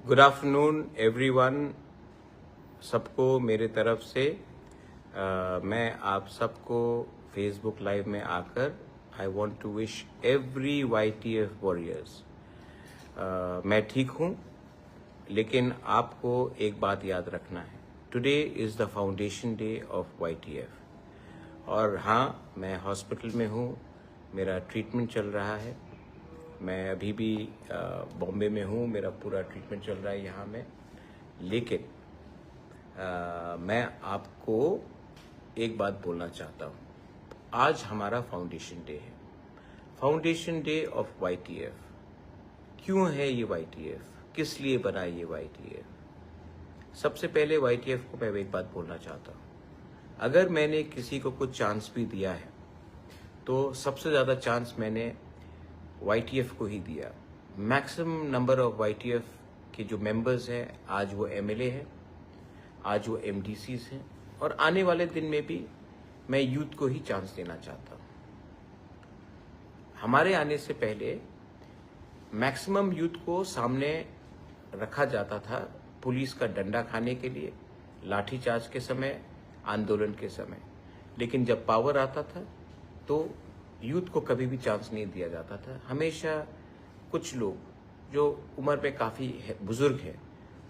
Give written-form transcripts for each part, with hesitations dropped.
Good afternoon everyone. सबको मेरे तरफ से मैं आप सबको फेसबुक लाइव में आकर I want to wish every YTF warriors. मैं ठीक हूँ, लेकिन आपको एक बात याद रखना है, today is the foundation day of YTF। और हाँ, मैं हॉस्पिटल में हूँ, मेरा ट्रीटमेंट चल रहा है। मैं अभी भी बॉम्बे में हूँ, मेरा पूरा ट्रीटमेंट चल रहा है यहाँ में। लेकिन मैं आपको एक बात बोलना चाहता हूँ। आज हमारा फाउंडेशन डे है, फाउंडेशन डे ऑफ YTF। क्यों है ये YTF? किस लिए बना ये YTF? सबसे पहले YTF को मैं एक बात बोलना चाहता हूँ। अगर मैंने किसी को कुछ चांस भी दिया है तो सबसे ज़्यादा चांस मैंने YTF को ही दिया। मैक्सिमम नंबर ऑफ YTF के जो मेंबर्स हैं, आज वो MLA हैं, आज वो MDCs हैं, और आने वाले दिन में भी मैं यूथ को ही चांस देना चाहता हूँ। हमारे आने से पहले मैक्सिमम यूथ को सामने रखा जाता था पुलिस का डंडा खाने के लिए, लाठीचार्ज के समय, आंदोलन के समय। लेकिन जब पावर आता था तो यूथ को कभी भी चांस नहीं दिया जाता था। हमेशा कुछ लोग जो उम्र में काफ़ी बुजुर्ग हैं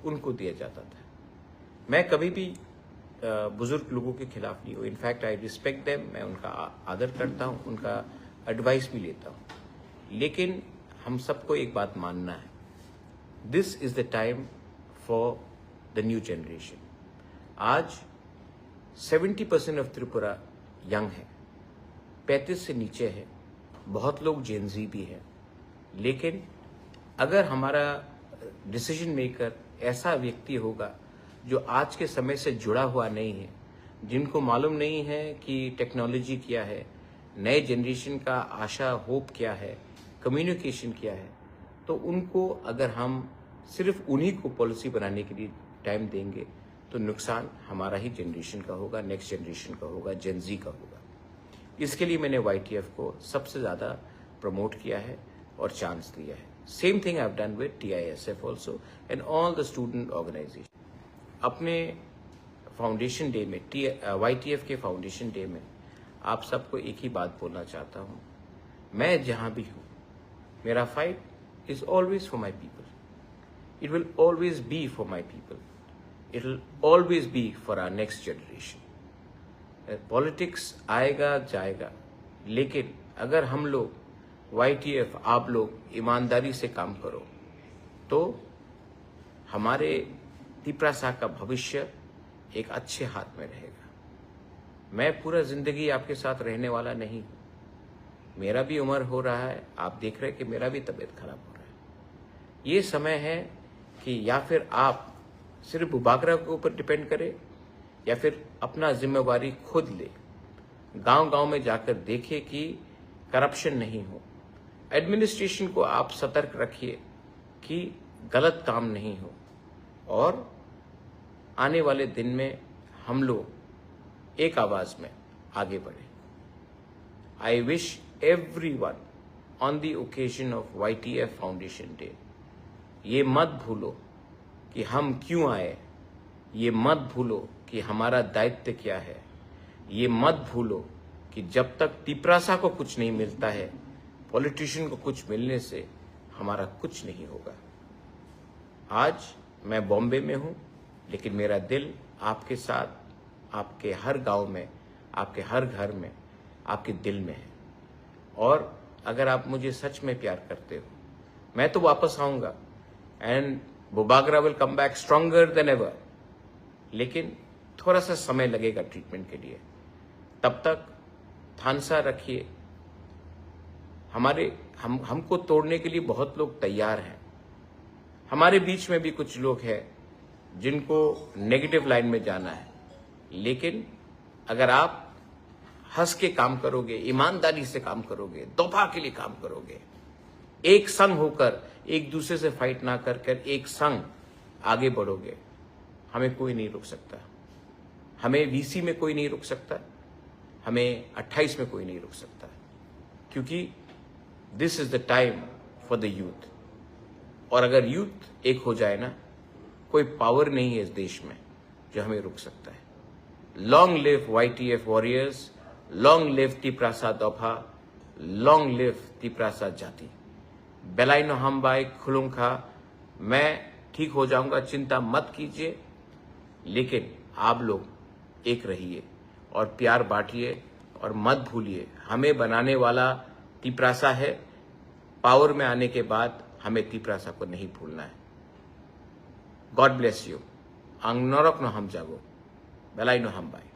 उनको दिया जाता था। मैं कभी भी बुजुर्ग लोगों के खिलाफ नहीं हूँ। इनफैक्ट आई रिस्पेक्ट देम, मैं उनका आदर करता हूँ, उनका एडवाइस भी लेता हूँ। लेकिन हम सबको एक बात मानना है, this is the time for the new generation. आज 70% ऑफ त्रिपुरा यंग है, 35 से नीचे है, बहुत लोग जेनजी भी हैं। लेकिन अगर हमारा डिसीजन मेकर ऐसा व्यक्ति होगा जो आज के समय से जुड़ा हुआ नहीं है, जिनको मालूम नहीं है कि टेक्नोलॉजी क्या है, नए जनरेशन का आशा होप क्या है, कम्युनिकेशन क्या है, तो उनको अगर हम सिर्फ उन्हीं को पॉलिसी बनाने के लिए टाइम देंगे तो नुकसान हमारा ही जनरेशन का होगा, नेक्स्ट जनरेशन का होगा, जेनजी का होगा। इसके लिए मैंने YTF को सबसे ज़्यादा प्रमोट किया है और चांस दिया है। Same thing I have done with TISF also and all the student organisation. अपने फाउंडेशन डे में, YTF के फाउंडेशन डे में आप सबको एक ही बात बोलना चाहता हूँ, मैं जहाँ भी हूँ, मेरा fight is always for my people. It will always be for my people. It will always be for our next generation. Politics आएगा जाएगा, लेकिन अगर हम लोग YTF, आप लोग ईमानदारी से काम करो तो हमारे तिपरासा का भविष्य एक अच्छे हाथ में रहेगा। मैं पूरा जिंदगी आपके साथ रहने वाला नहीं हूँ। मेरा भी उम्र हो रहा है, आप देख रहे हैं कि मेरा भी तबीयत खराब हो रहा है। ये समय है कि या फिर आप सिर्फ बुबागरा के ऊपर डिपेंड करें या फिर अपना जिम्मेवारी खुद ले, गांव-गांव में जाकर देखें कि करप्शन नहीं हो। एडमिनिस्ट्रेशन को आप सतर्क रखिए कि गलत काम नहीं हो, और आने वाले दिन में हम लोग एक आवाज में आगे बढ़े। I wish everyone on the occasion of YTF foundation day, ये मत भूलो कि हम क्यों आए, ये मत भूलो कि हमारा दायित्व क्या है, ये मत भूलो कि जब तक तिपरासा को कुछ नहीं मिलता है, पॉलिटिशियन को कुछ मिलने से हमारा कुछ नहीं होगा। आज मैं बॉम्बे में हूँ, लेकिन मेरा दिल आपके साथ, आपके हर गांव में, आपके हर घर में, आपके दिल में है। और अगर आप मुझे सच में प्यार करते हो, मैं तो वापस आऊँगा and Bubagra will come back stronger than ever. लेकिन थोड़ा सा समय लगेगा ट्रीटमेंट के लिए। तब तक थानसा रखिए। हमको तोड़ने के लिए बहुत लोग तैयार हैं। हमारे बीच में भी कुछ लोग हैं जिनको नेगेटिव लाइन में जाना है। लेकिन अगर आप हंस के काम करोगे, ईमानदारी से काम करोगे, दफा के लिए काम करोगे, एक संग होकर, एक दूसरे से फाइट ना कर एक संग आगे बढ़ोगे, हमें कोई नहीं रोक सकता। हमें VC में कोई नहीं रोक सकता, हमें 28 में कोई नहीं रोक सकता, क्योंकि this is the time for the youth. और अगर यूथ एक हो जाए ना, कोई पावर नहीं है इस देश में जो हमें रुक सकता है। Long live YTF warriors, long live Tiprasa दोफा, लॉन्ग लिव तिप्रासा जाति। बेलाइनो हमबाई खुलुंखा। मैं ठीक हो जाऊंगा, चिंता मत कीजिए, लेकिन आप लोग एक रहिए और प्यार बांटिए और मत भूलिए हमें बनाने वाला तिप्रासा है। पावर में आने के बाद हमें तिप्रासा को नहीं भूलना है। God bless you. आंग नरक न हम जागो, बेलाई न हम बाई।